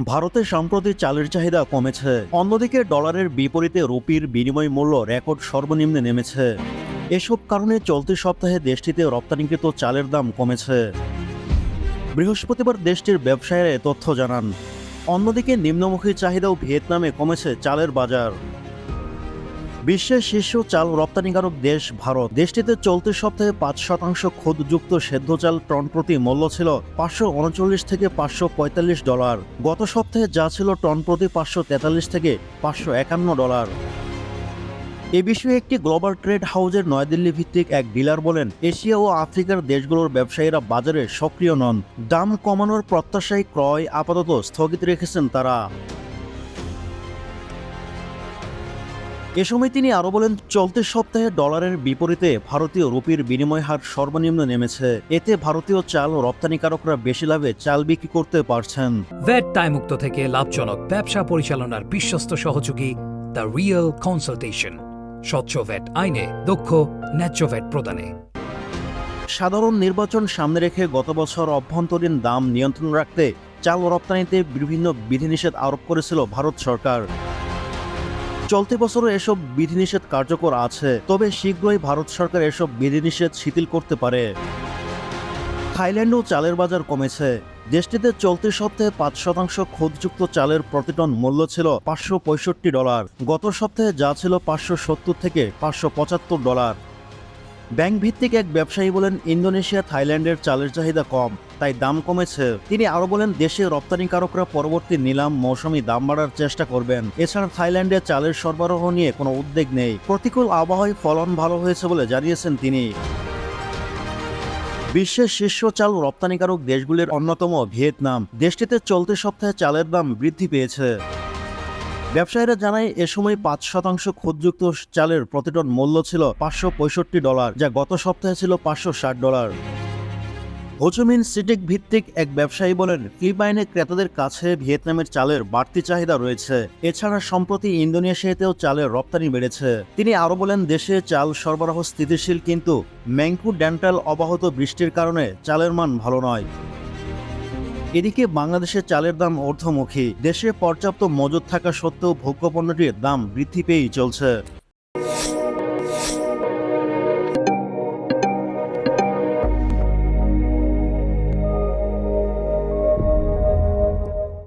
ভারতে সম্প্রতি চালের চাহিদা কমেছে, অন্যদিকে ডলারের বিপরীতে রুপির বিনিময় মূল্য রেকর্ড সর্বনিম্নে নেমেছে। এসব কারণে চলতি সপ্তাহে দেশটিতে রপ্তানিকৃত চালের দাম কমেছে। বৃহস্পতিবার দেশটির ব্যবসায়ীরা এ তথ্য জানান। অন্যদিকে নিম্নমুখী চাহিদাও ভিয়েতনামে কমেছে চালের বাজার। বিশ্বের শীর্ষ চাল রপ্তানিকারক দেশ ভারত। দেশটিতে চলতি সপ্তাহে ৫% খুদযুক্ত সেদ্ধ চাল টন প্রতি মূল্য ছিল $539 থেকে $545। গত সপ্তাহে যা ছিল টন প্রতি $543 থেকে $551। এ বিষয়ে একটি গ্লোবাল ট্রেড হাউজের নয়াদিল্লি ভিত্তিক এক ডিলার বলেন, এশিয়া ও আফ্রিকার দেশগুলোর ব্যবসায়ীরা বাজারে সক্রিয় নন। দাম কমানোর প্রত্যাশায় ক্রয় আপাতত স্থগিত রেখেছেন তারা। এ সময় তিনি আরও বলেন, চলতি সপ্তাহে ডলারের বিপরীতে ভারতীয় রুপির বিনিময় হার সর্বনিম্ন নেমেছে। এতে ভারতীয় চাল রপ্তানিকারকরা বেশি লাভে চাল বিক্রি করতে পারছেন। ভ্যাট দায়মুক্ত থেকে লাভজনক ব্যবসা পরিচালনার বিশ্বস্ত সহযোগী দ্য রিয়েল কনসালটেশন। স্বচ্ছ ভ্যাট আইনে দক্ষ ন্যায্য ভ্যাট প্রদানে। সাধারণ নির্বাচন সামনে রেখে গত বছর অভ্যন্তরীণ দাম নিয়ন্ত্রণ রাখতে চাল রপ্তানিতে বিভিন্ন বিধিনিষেধ আরোপ করেছিল ভারত সরকার। চলতি বছরও এসব বিধিনিষেধ কার্যকর আছে, তবে শীঘ্রই ভারত সরকার এসব বিধিনিষেধ শিথিল করতে পারে। থাইল্যান্ডেও চালের বাজার কমেছে। দেশটিতে চলতি সপ্তাহে ৫% খুদযুক্ত চালের প্রতি টন মূল্য ছিল $565। গত সপ্তাহে যা ছিল $570 থেকে $575। ব্যাংক ভিত্তিক এক ব্যবসায়ী বলেন, ইন্দোনেশিয়া থাইল্যান্ডের চালের চাহিদা কম, তাই দাম কমেছে। তিনি আরও বলেন, দেশে রপ্তানিকারকরা পরবর্তী নিলাম মৌসুমি দাম বাড়ার চেষ্টা করবেন। এছাড়া থাইল্যান্ডে চালের সরবরাহ নিয়ে কোনো উদ্বেগ নেই। প্রতিকূল আবহাওয়ায় ফলন ভালো হয়েছে বলে জানিয়েছেন তিনি। বিশ্বের শীর্ষ চাল রপ্তানিকারক দেশগুলির অন্যতম ভিয়েতনাম। দেশটিতে চলতি সপ্তাহে চালের দাম বৃদ্ধি পেয়েছে। ব্যবসায়ীরা জানায়, এ সময় ৫% খুদযুক্ত চালের প্রতি টন মূল্য ছিল $565, যা গত সপ্তাহে ছিল $560। হোচিমিন সিটি ভিত্তিক এক ব্যবসায়ী বলেন, ফিলিপাইনে ক্রেতাদের কাছে ভিয়েতনামের চালের বাড়তি চাহিদা রয়েছে। এছাড়া সম্প্রতি ইন্দোনেশিয়াতেও চালের রপ্তানি বেড়েছে। তিনি আরও বলেন, দেশে চাল সরবরাহ স্থিতিশীল, কিন্তু ম্যাংকু ডেন্টাল অব্যাহত বৃষ্টির কারণে চালের মান ভালো নয়। এদিকে বাংলাদেশে চালের দাম ঊর্ধ্বমুখী। দেশে পর্যাপ্ত মজুত থাকা সত্ত্বেও ভোগ্যপণ্যটির দাম বৃদ্ধি পেয়েই চলছে।